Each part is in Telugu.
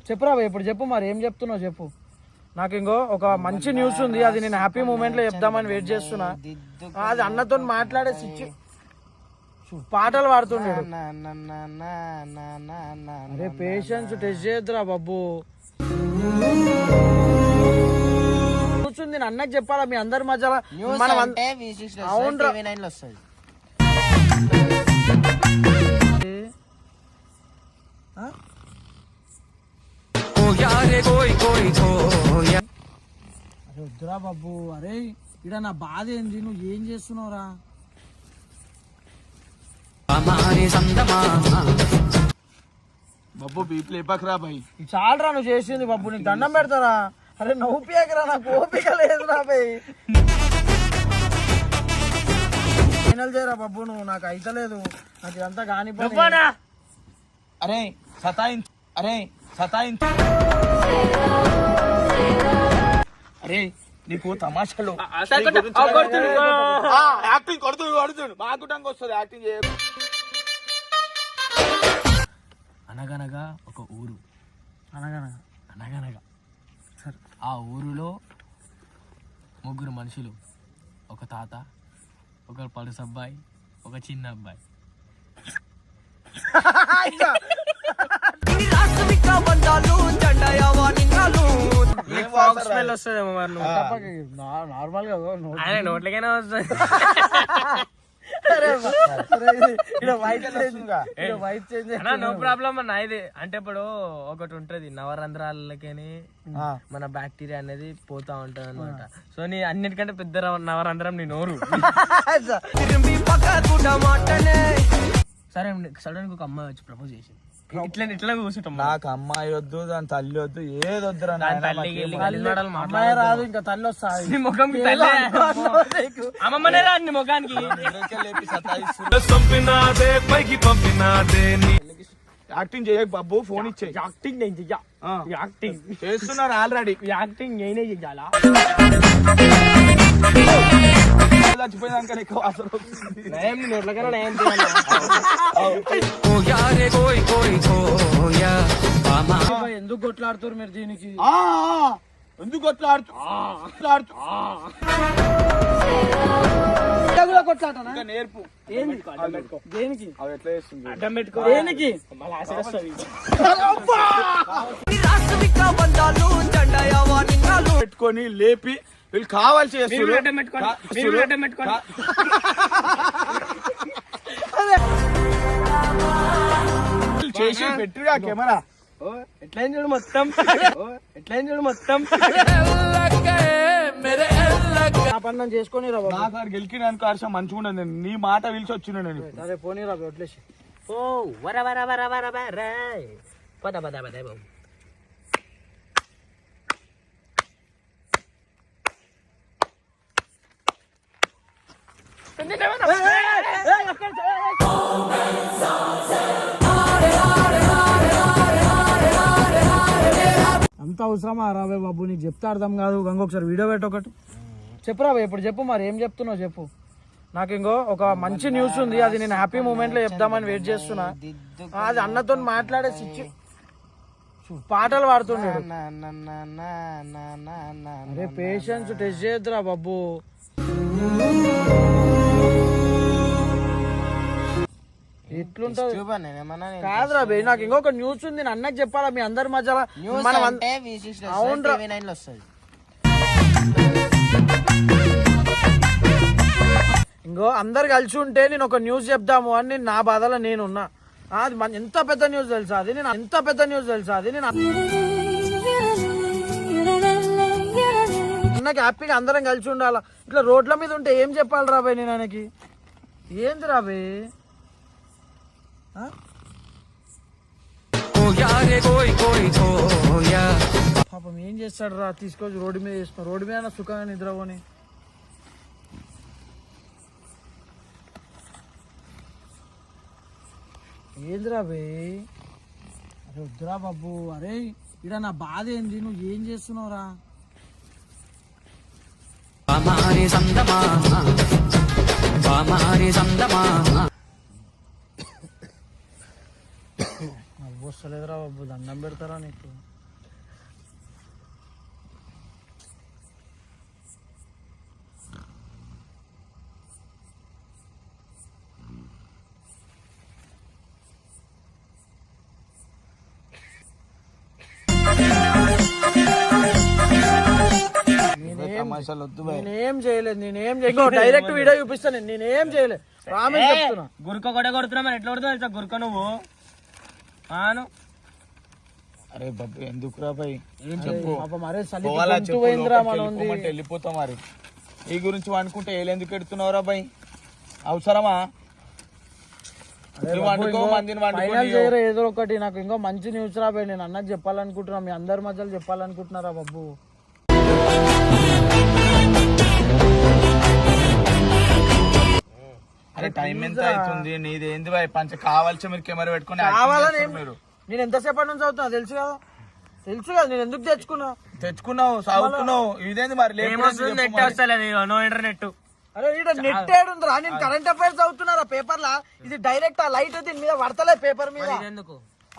చెప్పురా ఇప్పుడు చెప్పు, మరి ఏం చెప్తున్నావు చెప్పు. నాకు ఇంకో ఒక మంచి న్యూస్ ఉంది, అది నేను హ్యాపీ మూమెంట్ లో చెప్దామని వెయిట్ చేస్తున్నా. అది అన్నతో మాట్లాడే పాటలు పాడుతున్నాడు. అరే పేషెన్స్ టెస్ట్ చేయొద్దురా బాబు. కూర్చుంది నేను అన్నకు చెప్పాలా మీ అందరి మధ్యలో. అరే వద్దురా బాబు. అరే ఇడ నా బాధ ఏంది, నువ్వు ఏం చేస్తున్నావురా? బాబు బీపీ లేపకరా బాయ్. చాలరా నువ్వు చేసింది బాబు, నీకు దండం పెడతారా? అరే నవ్వుపియకరా, నాకు ఓపిక లేదురా బాయ్. ఫైనల్ చేయరా బాబు, నువ్వు నాకు అయితలేదు, నాకు ఇదంతా కాని. అరే సతాయించు, అరే సతాయించు. అరే నీకు తమాషాలు యాక్టింగ్ కొడుతుడు మా కుటుంబం వస్తుంది యాక్టింగ్ చేయ. అనగనగా ఒక ఊరు, అనగనగా ఆ ఊరిలో ముగ్గురు మనుషులు, ఒక తాత, ఒక పలుసు అబ్బాయి, ఒక చిన్న అబ్బాయి. నార్మల్ గా నోట్లకైనా వస్తుంది. నో ప్రాబ్లం అన్న. ఇది అంటే ఇప్పుడు ఒకటి ఉంటది, నవరంధ్రాలకని మన బ్యాక్టీరియా అనేది పోతా ఉంటది అనమాట. సో నీ అన్నిటికంటే పెద్ద నవరంధ్రం నీ నోరు. సరే సడన్ గా ఒక అమ్మాయి వచ్చి ప్రపోజ్ చేసింది, ఇట్లా కూర్చుంటాం. నాకు అమ్మాయి వద్దు, దాని తల్లి వద్దు, ఏది వద్దు. అమ్మాయి రాదు, ఇంకా తల్లి వస్తుంది. ముఖంకి అమ్మమ్మనే రాదు నీ ముఖానికి. యాక్టింగ్ చేయ బాబు, ఫోన్ ఇచ్చే. యాక్టింగ్ నేను చెయ్యా, యాక్టింగ్ చేస్తున్నారు ఆల్రెడీ. యాక్టింగ్ నేనే చెయ్యాలా? చచ్చిపోయినాక ఎక్కువ అసలు నోట్లకైనా నయం ఎందుకు కొట్లాడుతారు మీరు దీనికి? ఎందుకు కొట్లాడుతూ కొట్లాట నేర్పు. దేనికి అవి ఎట్లా చేస్తుంది అడ్డం పెట్టుకో, దేనికి? పెట్టుకొని లేపి వీళ్ళు కావాల్సి చేసి పెట్టుగా కెమెరా. ఎట్లా చూడు మొత్తం, ఎట్లా చూడు మొత్తం పన్నం చేసుకొని రా బాబు. గెలికిన అనుకో హర్ష మంచిగా ఉండదు. నేను నీ మాట పిలిచి వచ్చిన నేను. సరే పోనీ రా వదిలేసి. ఓ వర వర వర వర వర పద పద పద బాబు. అంత అవసరమా రాబే బాబు, నీకు చెప్తే అర్థం కాదు. ఇంకొకసారి వీడియో పెట్టి ఒకటి చెప్పురా ఇప్పుడు చెప్పు, మరి ఏం చెప్తున్నావు చెప్పు. నాకు ఇంకో ఒక మంచి న్యూస్ ఉంది, అది నేను హ్యాపీ మూమెంట్ లో చెప్దామని వెయిట్ చేస్తున్నా. అది అన్నతో మాట్లాడే పాటలు పాడుతున్నాడు. అరే పేషెన్స్ టెస్ట్ చేయొద్దురా బాబు. ఎట్లుంటది కాదురా బే, నాకు ఇంకొక న్యూస్ ఉంది, నేను అన్నకు చెప్పాలా మీ అందరి మధ్యలో. ఇంకో అందరు కలిసి ఉంటే నేను ఒక న్యూస్ చెప్దాము అని నా బాధలో నేనున్నా. అది ఎంత పెద్ద న్యూస్ తెలుసా అది, నేను ఎంత పెద్ద న్యూస్ తెలుసా అది. నేను అన్నకి హ్యాపీగా అందరం కలిసి ఉండాలా. ఇట్లా రోడ్ల మీద ఉంటే ఏం చెప్పాలి రాబాయ్ నేను ఆయనకి? ఏంది రాబాయ్? పాపం ఏం చేస్తాడు రా, తీసుకొచ్చి రోడ్డు మీద వేసుకున్నా. రోడ్డు మీద సుఖంగా నిద్రపోని. ఏందిరా బే? అరే వద్దురా బాబు. అరే ఇడ నా బాధ ఏంది, నువ్వు ఏం చేస్తున్నావురా? వస్తలేదురా బాబు, దండం పెడతారా నీకు? తమాషాలు వద్దు బాయ్. నేనేం చేయలేదు, ఇంకో డైరెక్ట్ వీడియో చూపిస్తాను. నేనేం చేయలేదు, ప్రామిస్ చెప్తున్నా. గురుక కూడా కొడుతున్నా మరి ఎట్లా కొడుతున్నా తెలుసా గురుక నువ్వు ఆను. అరే బాబు ఎందుకురా బాయ్ చెప్పు. పాపం అరే చలి పోవాలా గొంతు చెప్పు, పోయిందిరా లోపలికి మనం ఉంది. వెళ్ళిపోమంటే వెళ్ళిపోతాం. మరి ఈ గురించి అనుకుంటే ఏలెందుకు ఎడుతున్నావురా బాయ్? అవసరమా? నువ్వు వండుకో, మందిని ఫైనల్ వండుకో. చేయరా ఏదో ఒకటి. నాకు ఇంకో మంచి న్యూస్ రాబాయి, నేను అన్నకు చెప్పాలనుకుంటున్నా, మీ అందరి మధ్యలో చెప్పాలనుకుంటున్నారా బాబు. అరే టైం ఎంత అవుతుంది? నీది ఏంది బాయ్ పంచ కావాల్సి మీరు కెమెరా పెట్టుకుని కావాలని యాక్టింగ్ చేస్తారు మీరు. నేను ఎంతసేపటి నుంచి అవుతున్నా తెలుసు కదా, నేను ఎందుకు తెచ్చుకున్నా. తెచ్చుకున్నావు, సాగుతున్నావు, ఇదేంది మరి లేట్ ఏమొస్తుంది నెట్ వస్తలేదు, నో ఇంటర్నెట్. అరే నెట్ ఏడుందిరా, నేను కరెంట్ అఫైర్స్ చదువుతున్నారా పేపర్ లా. ఇది డైరెక్ట్ ఆ లైట్ దీని మీద పడతలే పేపర్ మీద. ఎందుకు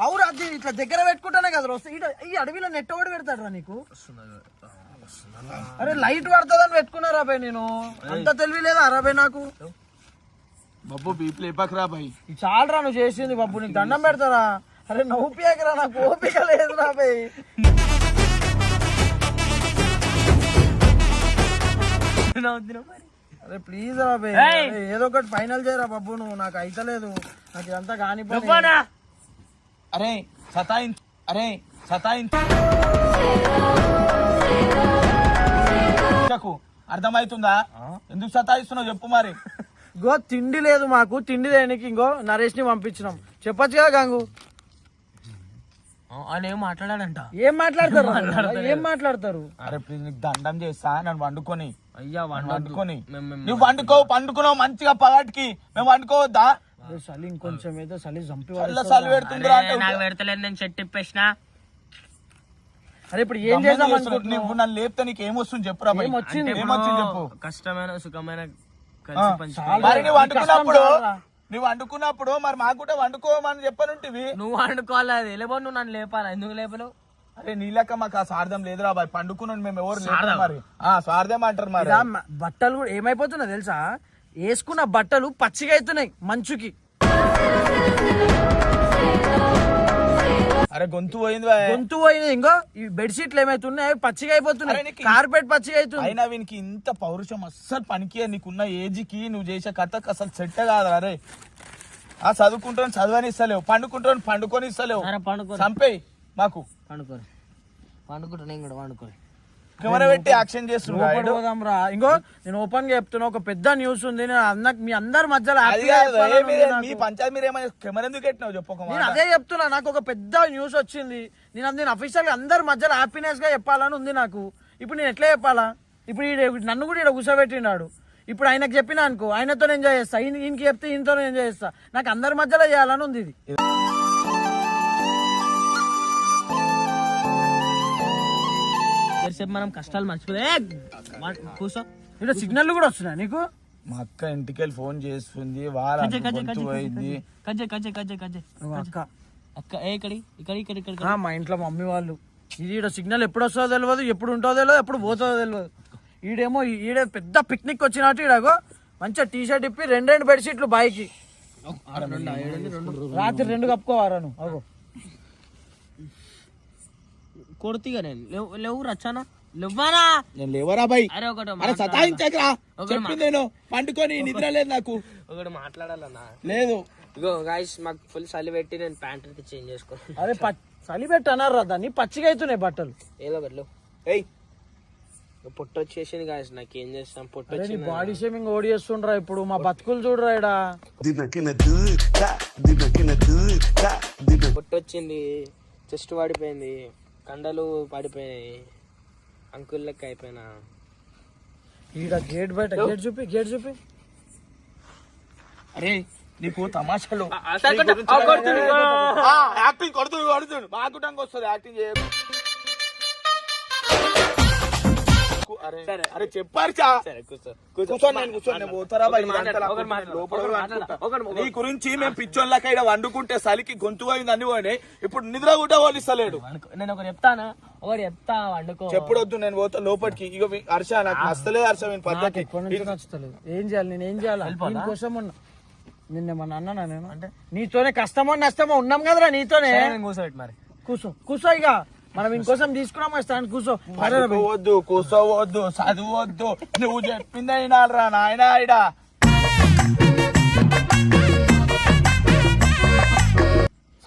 అవును, అది ఇట్లా దగ్గర పెట్టుకుంటానే కదా వస్తే. ఈ అడవిలో నెట్ ఒకటి పెడతాడు నీకు. అరే లైట్ పడుతుందని పెట్టుకున్నారా బాయ్, నేను అంత తెలివి లేదా అరాబాయ్ నాకు. బాబు బీప్ లేపాకరా బాయ్. ఇది చాలరా నువ్వు చేసింది బాబు, నీకు దండం పెడతారా. అరే నవ్వుపియాకరా, నాకు ఓపిక లేదు రా బాయ్. అరే ప్లీజ్ రా బాయ్, ఏదో ఒకటి ఫైనల్ చేయరా బాబు. నువ్వు నాకు అయితలేదు, నాకు ఇదంతా కాని పని. అరే సతాయించకు, అర్థమవుతుందా? ఎందుకు సతాయిస్తున్నావు చెప్పు మరి. ఇంకో తిండి లేదు మాకు, తిండి దేనికి ఇంకో నరేష్ ని పంపించినాం. చెప్పొచ్చు కదా గంగు. ఆయన ఏం మాట్లాడాడంట. ఏం మాట్లాడతారు? అరే ప్లీజ్ నీకు దండం చేస్తా, నన్ను వండుకొని. అయ్యా వండుకొని నువ్వు పండుకున్నావు మంచిగా పగటికి, మేము వండుకోవద్దా? చలి ఇంకొంచెం ఏదో చలి చంపి చలి పెడుతుందిరా అంటే నాకు పెడతలేదు, నేను చెట్టు ఇప్పేసిన. అరే ఇప్పుడు ఏం చేద్దాం నువ్వు నన్ను లేపితే నీకు ఏమొస్తుంది చెప్పురా బాయ్. ఏమొచ్చింది చెప్పు. కష్టమైన సుఖమైన మరి నువ్వు వండుకున్నప్పుడు మరి మాకు కూడా వండుకోమని చెప్పనుంటివి. నువ్వు వండుకోవాలి, అది లేబో నువ్వు నన్ను లేపాలి. ఎందుకు లేపలేవు? అరే నీ లెక్క మాకు ఆ స్వార్థం లేదురా బాయ్. పండుకున్నాను మేము ఎవరు మరి స్వార్థం అంటారు మరి. బట్టలు కూడా ఏమైపోతున్నా తెలుసా, వేసుకున్న బట్టలు పచ్చిగా అవుతున్నాయి మంచుకి. అరే గొంతు పోయింది ఇంకో ఈ బెడ్షీట్లు ఏమైతున్నాయి పచ్చిగా అయిపోతున్నాయి, కార్పెట్ పచ్చిగా అవుతుంది. అయినా వీనికి ఇంత పౌరుషం అస్సలు పనికి, నీకున్న ఏజ్ కి నువ్వు చేసే కథకు అసలు సెట్ కాదు. అరే ఆ చదువుకుంటాను చదవని ఇస్తలేవు, పండుకుంటాను పండుకొని ఇస్తలేవు. చంపేయి మాకు. పండుకుంటా నేను కూడా వండుకోని కెమెరా పెట్టి యాక్షన్ చేస్తున్నాం రా. ఇంకో నేను ఓపెన్ గా చెప్తున్నా, ఒక పెద్ద న్యూస్ ఉంది. మీ అందరి మధ్యలో మీ పంచాయతీ మీరు ఏమైనా కెమెరా ఎందుకు పెట్టినావు చెప్పు. నేను అదే చెప్తున్నా, నాకు ఒక పెద్ద న్యూస్ వచ్చింది. నేను అఫీషియల్ గా అందరి మధ్యలో హ్యాపీనెస్ గా చెప్పాలని ఉంది నాకు. ఇప్పుడు నేను ఎట్లా చెప్పాలా? ఇప్పుడు నన్ను కూడా ఇక్కడ కూర్చోబెట్టినాడు. ఇప్పుడు ఆయనకు చెప్పినా అనుకో, ఆయనతో ఎంజాయ్ చేస్తా, ఈయనకి చెప్తే ఈయనతో ఎంజాయ్ చేస్తా. నాకు అందరి మధ్యలో చేయాలని ఉంది ఇది. మనం కష్టాలు మర్చిపోతే కూర్చో. ఇక్కడ సిగ్నల్ కూడా వస్తున్నాయి నీకు. మా అక్క ఇంటికి వెళ్ళి ఫోన్ చేస్తుంది, వాళ్ళ మా ఇంట్లో మమ్మీ వాళ్ళు. ఇది సిగ్నల్ ఎప్పుడు వస్తుందో తెలియదు, ఎప్పుడు ఉంటుందో తెలియదు, ఎప్పుడు పోతుందో తెలియదు. ఈడేమో ఈడే పెద్ద పిక్నిక్ వచ్చినట్టు ఈడగో మంచిగా టీ షర్ట్ ఇప్పి 2 బెడ్షీట్లు బాయ్కి. రాత్రి 2 కప్పుకోవారా నువ్వు? అగో కొడుతుగా నేను లేవు రచ్చానా లేవానా? నేను లేవరా బాయ్. అరే ఒకటి సతాయించకరా, చెప్పింది నేను పండుకొని నిద్ర లేదు నాకు. ఒకటి మాట్లాడాలన్నా లేదు. ఇగో గాయ్స్ మాకు ఫుల్ చలి పెట్టి నేను ప్యాంట్ అయితే చేంజ్ చేసుకో. అరే చలి పెట్టి అన్నారు రా, దాన్ని పచ్చిగా అవుతున్నాయి బట్టలు. ఏదో ఒకటి పొట్టు వచ్చేసింది గాయస్, నాకు ఏం చేస్తాం పొట్టు వచ్చింది. బాడీ షేమింగ్ ఓడి చేస్తుండ్రా ఇప్పుడు, మా బతుకులు చూడరా ఇడా. పొట్టు వచ్చింది, చెస్ట్ పడిపోయింది, కండలు పడిపోయినాయి, అంకుల్ లెక్క అయిపోయినా. ఈడ గేట్ బయట గేట్ చూపి. అరే నీకు తమాషాలు యాక్టింగ్ కొడుతుంది బాగుంటానికి వస్తుంది యాక్టింగ్ చేయ. అరే చెప్పారు నీ గురించి మేము పిచ్చోళ్ళక ఇక్కడ వండుకుంటే చలికి గొంతు పోయింది అన్ని పోయినాయి. ఇప్పుడు నిద్ర కూడా పోలిస్తలేడు. నేను ఒకటి చెప్తాను, చెప్తా వండుకో. చెప్పడొద్దు, నేను పోతా లోపలికి. ఇక హర్ష నాకు నచ్చలేదు, హర్ష పద్ధతి నచ్చలేదు. ఏం చేయాలి, నేను ఏం చేయాలి? దీనికోసం ఉన్నా. నిన్నేమన్నా అన్నా నేను? అంటే నీతోనే కష్టమో నష్టమో ఉన్నాం కదరా, నీతోనే. కూర్చోబెట్టి మరి కూర్చో ఇక మనం ఇంకోసం తీసుకున్నాం స్టాండ్ కూర్చో పడుకోవద్దు కూర్చోవద్దు చదువద్దు నువ్వు చెప్పింది అయినారా నాయన ఇడా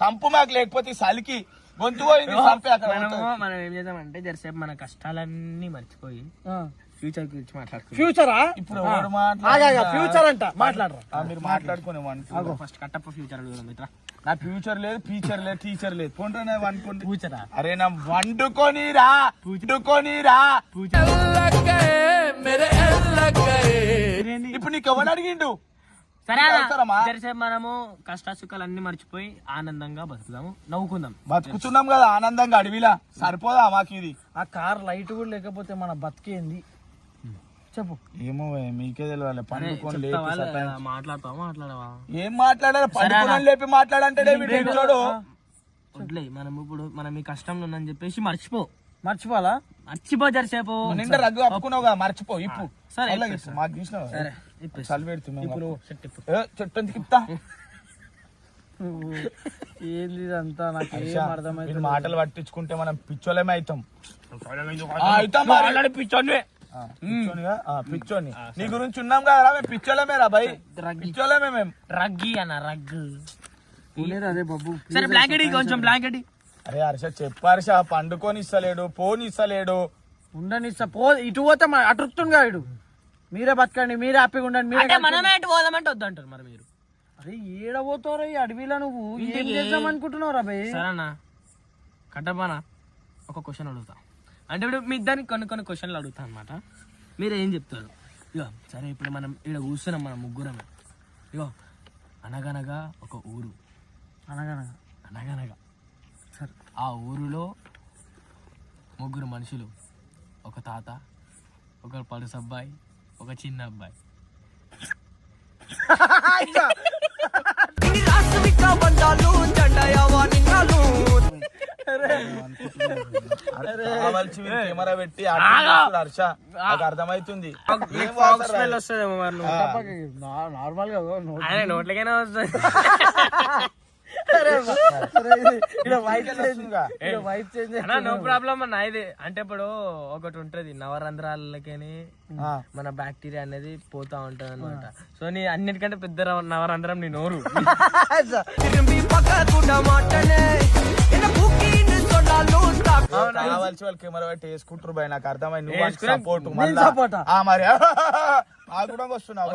సంపు మాకు లేకపోతే చలికి గొంతు పోయింది సంపే అక్కడ మనం ఏం చేద్దామంటే జరసేపు మన కష్టాలన్నీ మర్చిపోయి ఫ్యూచర్ గురించి మాట్లాడుకుంటాం. ఫ్యూచరా ఇప్పుడు ఫ్యూచర్ అంట మాట్లాడరా మీరు మాట్లాడుకునే ఫస్ట్ కట్టప్ప ఫ్యూచర్ అడుగుదాం మిత్ర. నా ఫ్యూచర్ లేదు టీచర్ లేదు టీచర్ లేదు కొంటే వండుకుంటే ఫ్యూచరా అరే నా వండుకొనిరా ఇప్పుడు నీకు ఎవరు అడిగిండు సరే అవసరమా? జరసేపు మనము కష్ట సుఖాలు అన్ని మర్చిపోయి ఆనందంగా బతుకుదాము, నవ్వుకుందాం. బతుకుతున్నాం కదా ఆనందంగా అడవిలా సరిపోదా మాకు ఇది ఆ కార్ లైట్ కూడా లేకపోతే మన బతికేంది చెప్పు. ఏమో మీకే తెలియాలి పండుకొని లేపి మాట్లాడవా ఏం మాట్లాడాలి పండుకొని లేపి మాట్లాడంటే వడ్లే మనం ఇప్పుడు మనం ఈ కష్టంలో ఉందని చెప్పేసి మర్చిపోవాలా మర్చిపో జరసేపు నిండా రగ్గు అప్పుకున్నావుగా మర్చిపో ఇప్పు సరే మాకు చూసినావు సరే చలి పెడుతుంది ఇప్పుడు చెట్టు ఎందుకు ఇప్తా ఏంది ఇదంతా నాకు ఏం అర్థమైతే మాటలు పట్టించుకుంటే మనం పిచ్చోలేమే అవుతాం పిచ్చోని నీ గురించి ఉన్నాం కదా మేము పిచ్చోలేమే రా భయ్ పిచ్చోలేమే మేము రగ్గి అన్న రగ్గు అదే బాబు సరే బ్లాంకెట్ కొంచెం బ్లాంకెట్. అరే హర్ష చెప్పు హర్ష పండుకొని ఇస్తలేడు పోని ఇస్తలేడు ఉండనిస్తా ఇటు పోతే అటుతుందిగా ఇడు మీరే బతకండి మీరే హ్యాపీగా ఉండండి మీరే మనమే అటు పోదామంటే వద్దంటారు మరి మీరు. అరే ఏడబోతావురా ఈ అడవిలో నువ్వు ఏం చేద్దాం అనుకుంటున్నావురా భయ్. సరేనా కట్టబానా ఒక క్వశ్చన్ అడుగుతా అంటే ఇప్పుడు మీ ఇద్దరికి కొన్ని క్వశ్చన్లు అడుగుతా అనమాట, మీరు ఏం చెప్తారు. ఇగో సరే ఇప్పుడు మనం ఇక్కడ కూర్చున్నాం మనం ముగ్గురమే. ఇగో అనగనగా ఒక ఊరు అనగనగా సరే ఆ ఊరిలో ముగ్గురు మనుషులు, ఒక తాత, ఒక పలుసు అబ్బాయి, ఒక చిన్న అబ్బాయి. కెమెరా పెట్టి హర్ష నాకు అర్థమైతుంది నార్మల్ గా నోట్లకైనా వస్తుంది. నో ప్రాబ్లం అన్న ఇది అంటే ఇప్పుడు ఒకటి ఉంటది నవరంధ్రాలకేని మన బ్యాక్టీరియా అనేది పోతా ఉంటది అనమాట. సో నీ అన్నిటికంటే పెద్ద నవరంధ్రం నీ నోరు. కావాల్సి వాళ్ళు కెమెరా పెట్టి వేసుకుంటారు భయ నాకు అర్థమైంది నువ్వు సపోర్ట్ మరి కూడా వస్తున్నావు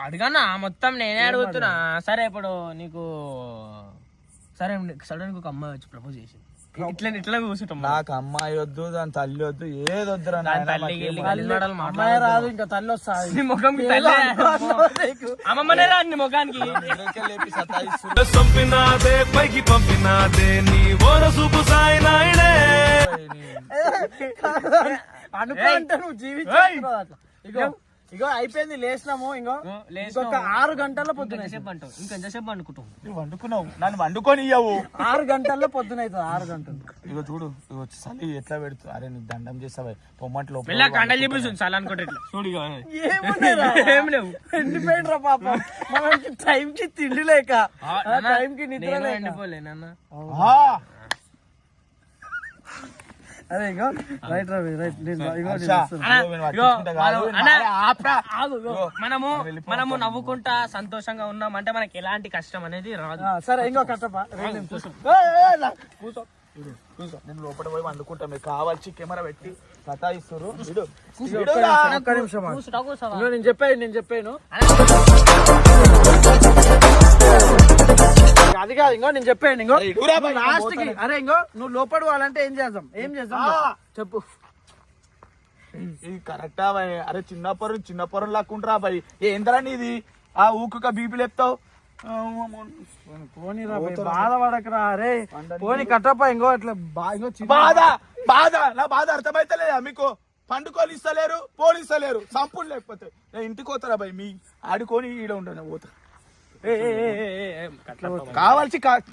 అడిగానా మొత్తం నేనే అడుగుతున్నా. సరే ఇప్పుడు నీకు సరే సడన్ గా ఒక అమ్మాయి వచ్చి ప్రపోజ్ చేసింది, ఇట్లా కూర్చుంటాం. నాకు అమ్మాయి వద్దు దాని తల్లి వద్దు ఏది వద్దురా అమ్మాయి రాదు ఇంకా తల్లి వస్తుంది ముఖం అమ్మమ్మనే రా నీ ముఖానికి. అనుకో అంటే నువ్వు జీవించావు అట్లా. ఇగో అయిపోయింది లేచినాము ఇంకొక 6 గంటల్లో పొద్దున ఇంకెంతసేపు అనుకుంటాం నువ్వు వండుకున్నావు నన్ను వండుకొని ఇయ్యవు 6 గంటల్లో పొద్దున అవుతుంది 6 గంటలు. ఇగో చూడు చలి ఎట్లా పెడుతుంది. అరే నీకు దండం చేస్తావా పొమ్మట్లో కండలు చెప్పేసి చాలా అనుకుంటే చూడు ఏం లేవు ఎండిపోయినరా పాపం మనకి టైం కి తిండి లేక టైం కి నిద్ర ఎండిపోలేనన్నా. అరే ఇగో రైట్ రవి రైట్ మనము నవ్వుకుంటా సంతోషంగా ఉన్నాం అంటే మనకి ఎలాంటి కష్టం అనేది రాదు. సరే ఇంకో కష్టపా కూర్చో నేను లోపల పోయి వండుకుంటా మీకు కావాల్సి కెమెరా పెట్టి సతాయిస్తారు. ఒక్క నిమిషం నేను చెప్పాను అది కాదు నేను చెప్పాను అరే నువ్వు లోపల పోవాలంటే ఏం చేద్దాం చెప్పు. ఇది కరెక్టా భయ్? అరే చిన్నపొరం లాక్కుంటారా భయ్ ఏంద్రా నీది ఆ ఊక బీపీ లేపుతావు. పోనీ రా బాధపడకరా. అరే పోనీ కట్టప్ప ఇట్లా బాధ నా బాధ అర్థమైతలేదా మీకు? పండుకొని ఇస్తలేరు పోలీస్తలేరు సంపులు లేకపోతే ఇంటికి పోతారా భయ్ మీ ఆడుకొని ఈడ ఉండను పోతా.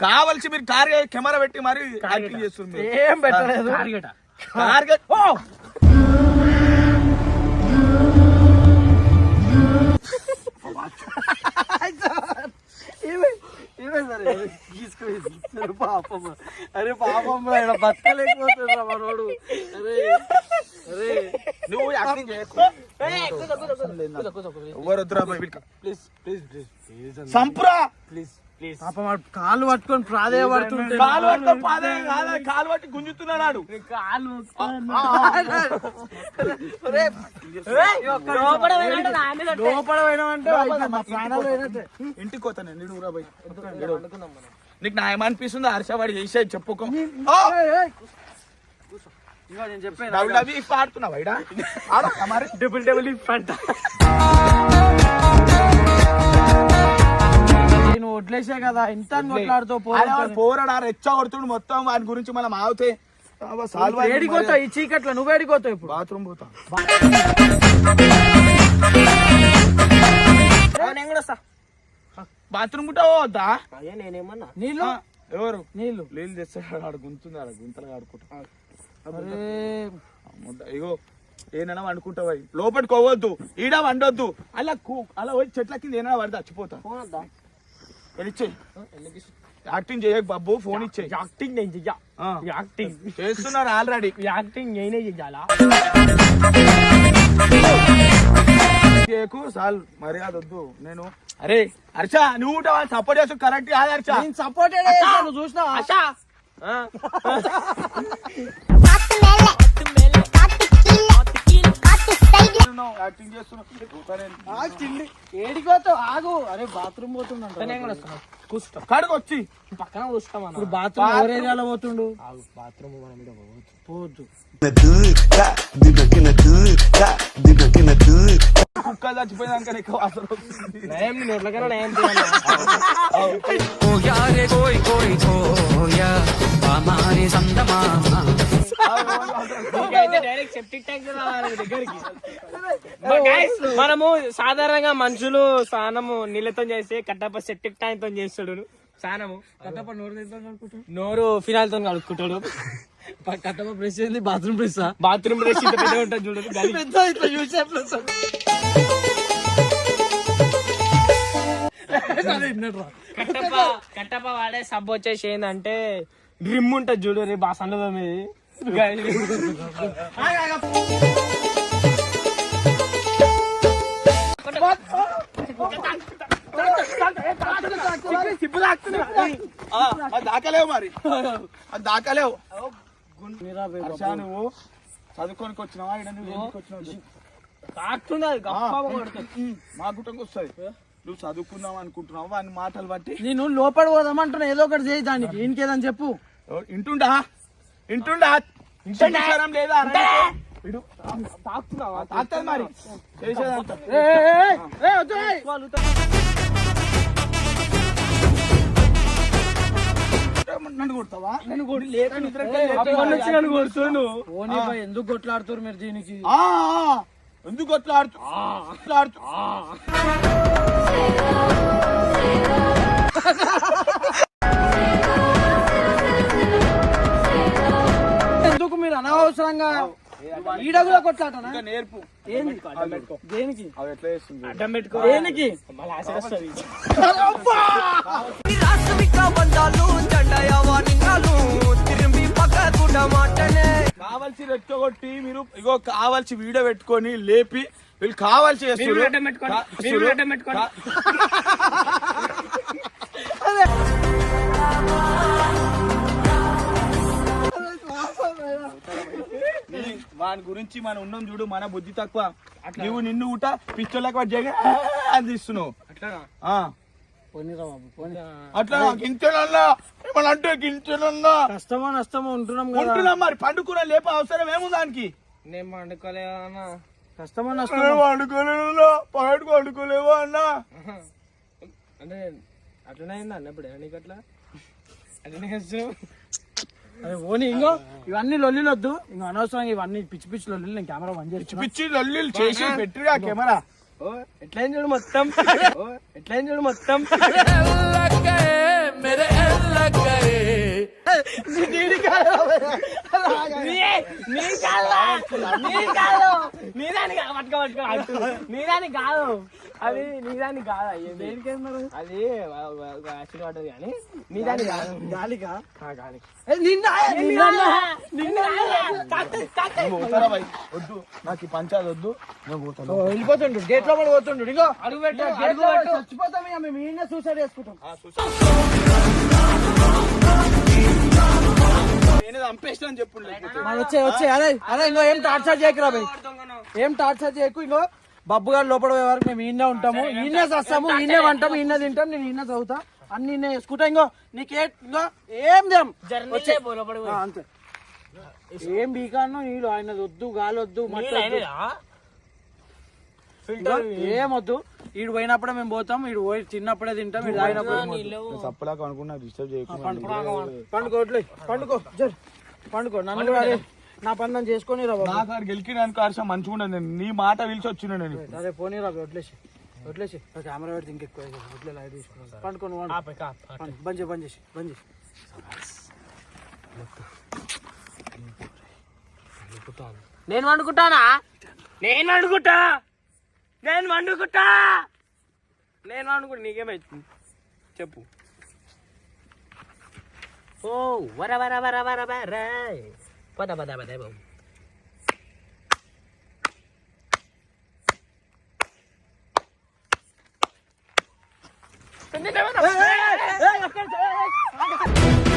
కావాల్సి మీరు కెమెరా పెట్టి మరి యాక్టింగ్ చేస్తుంది. ఏం పెట్టలేదు పాపం అరే పాపం ఆయన బతకలేకపోతున్నా మనోడు. అరే అరే నువ్వు యాక్టింగ్ చేయకు. ఎవరు వద్దురా బాయ్ ప్లీజ్ ప్లీజ్ ప్లీజ్ సంపురా. ప్లీజ్ ప్లీజ్ పాపం వాడు కాళ్ళు పట్టుకొని ప్రాధేయపడుతుంటే కాలు పట్టుకో పాదే కాదు, కాలు పట్టి గుంజుతున్నాడు. కాలు లోపల పోయినామంటే మా ప్రాణాలు పోయినట్టే. ఇంటికి పోతా నేను. నీడు ఊరా బాయ్. నీకు న్యాయం అనిపిస్తుంది హర్ష వాడు చేసేది చెప్పుకో. ఇగో నేను చెప్పాను డబ్ల్యూడబ్ల్యూఈ ఆడుతున్నావా ఈడ? ఆడొక్క మరి. డబుల్ డబుల్ పంట నువ్వు వడ్లేసే కదా ఇంత కొట్లాడుతూ పోరాడా రెచ్చ కొడుతుండు మొత్తం. వాని గురించి మనం ఆగితే ఏడిపోతావు ఈ చీకట్లో. నువ్వు ఏడిపోతావు ఇప్పుడు. బాత్రూమ్ పోతా. నేను కూడా వస్తా. బాత్రూమ్ కూడా పోవద్దా? అయ్యా నేనేమన్నా నీళ్ళు ఎవరు నీళ్ళు నీళ్ళు తెస్తాడు. ఆడు గుంతుంది, ఆడ గుంతలు ఆడుకుంటా. అరే ఇగో ఏనైనా వండుకుంటావా? లోపలికి పోవద్దు, ఈడ వండొద్దు. అలా అలా పోయి చెట్ల కింద ఏమైనా పడితే చచ్చిపోతా. ఇచ్చే యాక్టింగ్ చేయకు బాబు. ఫోన్ ఇచ్చే. యాక్టింగ్ నేను చెయ్యా. యాక్టింగ్ చేస్తున్నారు ఆల్రెడీ. యాక్టింగ్ నేనే చెయ్యాలా? చేయకు సాల్, మర్యాద వద్దు. నేను అరే హర్ష నువ్వు సపోర్ట్ చేస్తు కరెక్ట్ కాదు హర్ష. నేను సపోర్ట్ నువ్వు చూసినా ఆశా యాక్టింగ్ చేస్తున్నావు. ఏడిపోతావు ఆగు. అరే బాత్రూమ్ పోతుండ కూర్చుంటా కాడికి వచ్చి పక్కన కూర్చుంటాం. ఇప్పుడు బాత్రూమ్ ఎవరు ఏరియాలో పోతుండు? బాత్రూమ్ పోవద్దు. కుక్క చచ్చిపోయినాక ఎక్కువ వాసన వస్తుంది. నయం నోట్లకన్నా నయం డైరెక్ట్ సెప్టిక్ ట్యాంక్ దగ్గరికి. మనము సాధారణంగా మనుషులు స్నానము నీళ్ళతో చేస్తే కట్టప్ప సెప్టిక్ ట్యాంక్ తో చేస్తాడు స్నానము. కట్టప్ప నోరు అనుకుంటాడు. నోరు ఫినాల్ తో కలుపుకుంటాడు. కట్టప్ప బ్రష్ చేసింది బాత్రూమ్ బ్రష్. బాత్రూమ్ బ్రష్ ఇంత పెద్ద ఉంటుంది చూడదు. కట్టప్ప వాడే సబ్బు వచ్చేసి ఏంటంటే డ్రిమ్ ఉంటది చూడు. రే బాసంలో మీద దాకలేవు మరి, అది దాకలేవు. హర్ష నువ్వు చదువుకోనికి వచ్చినావా? ఇక్కడ నువ్వు ఎందుకు వచ్చినావు? మా గుట్టంకి వస్తుంది. నువ్వు చదువుకుందాం అనుకుంటున్నావు వాని మాటలు బట్టి. నేను లోపల పోదామంటున్నా. ఏదో ఒకటి చేయి దానికి. ఇంకేదని చెప్పు. ఇంటుండా ఇంటుండా ఇంటం లేదా? తాకుతుంది మరి చేసేదంతా. నన్ను కొడతావా? నన్ను కొడు. నన్ను కొడుతాను. ఎందుకు కొట్లాడుతారు మీరు దీనికి? ఎందుకు కొట్లాడుతూ ఎందుకు మీరు అనవసరంగా ఈడ కూడా కొట్లాటనా? నేర్పు. ఏంది దేనికి? అవి ఎట్లా చేస్తుంది? అడ్డం పెట్టుకో. దేనికి? కావాల్సి రెచ్చగొట్టి మీరు ఇగో కావాల్సి వీడియో పెట్టుకొని లేపి వీళ్ళు కావాల్సి వాని గురించి మనం ఉన్నాం చూడు. మన బుద్ధి తక్కువ. నువ్వు నిన్ను ఊట పిచ్చోళ్ళకి జగ అందిస్తున్నావు. అట్లా గించెలన్నా ఏమన్నా అంటే గించెలన్నా కష్టమో నష్టమో ఉంటున్నాం ఉంటున్నాం మరి. పండుకున్న లేప అవసరం ఏమో దానికి. నేను పండుకోలేవా? కష్టమో నష్టమో పండుకోలేవా? పండుకోలేవా అన్నా? అంటే అట్లనే అయిందా అన్నప్పుడు నీకు అట్లా అట్లనే వస్తున్నావు. అరే ఓని ఇంకో ఇవన్నీ లొల్లిలొద్దు. ఇంకో అనవసరంగా ఇవన్నీ పిచ్చి పిచ్చి లొల్లి. నేను కెమెరా బంద్ చేసి పిచ్చి లొల్లి చేసి పెట్టిగా కెమెరా. ఎట్లయిన చూడు మొత్తం. ఎట్లయిన చూడు మొత్తం. నీదాని కాదు అది నీదాని కాదు అది యాక్చువల్ పడ్డది కానీ నీదాని కాదు గాలికా గాలి నువ్వు పోతారా భయ్? వద్దు నాకు ఈ పంచాయతీ వద్దు, నేను పోతాను. వెళ్ళిపోతుండు గేట్ లోపల పోతుండు ఇంకో అడుగు పెట్టు గేట్ లో చచ్చిపోతాం ఇక మేము ఈయన సూసైడ్ చేసుకుంటాం. నేనే చంపేసిన అని చెప్పు. మనం వచ్చే అరే అరే ఇంకో ఏం టార్చర్ చేయకురా భయ్, ఏం టార్చర్ చేయకు. ఇంకో బబ్బు గారు లోపల పోయే వరకు మేము ఈయనే ఉంటాము, ఈయనే చేస్తాము, ఈయనే వంటాము, ఈయన తింటాం, నేను ఈయన చదువుతా, అన్ని ఈయనే చేసుకుంటా. ఇంకో నీకే ఇంకో ఏం దేం వచ్చే అంతే. ఏం బీకాను నీళ్ళు ఆయన వద్దు, గాలి వద్దు, మట్టి ఏమొద్దు. ఈడు పోయినప్పుడే మేము పోతాం, ఈడు పోయి తిన్నప్పుడే తింటాం, ఈడు తాగినప్పుడు తప్పలాగా అనుకున్నా, డిస్టర్బ్ చేయకు. పండుకోట్లే పండుకో జర్ పండుకో. నన్ను కూడా అదే నా పని నన్ను చేసుకొని రా బాబు. నా కారు గెలికినానికి హర్షం మంచిగా ఉండదు. నేను నీ మాట పిలిచి వచ్చిన నేను. అరే పోనీ రా వదిలేసి వదిలేసి కెమెరా పెడితే ఇంకెక్కువ వదిలే లైట్ తీసుకున్నాను. పండుకొని బంద్ చేసి బంద్ చేసి బంద్ చేసి నేను వండుకుంటానా? నేను వండుకుంటా, నేను వండుకుంటా, నేను వండుకుంటా. నీకేమైతుంది చెప్పు. ఓ వర వర వర వర వర పద పద పద బాబు. ఏయ్, ఏయ్, ఏయ్, ఏయ్,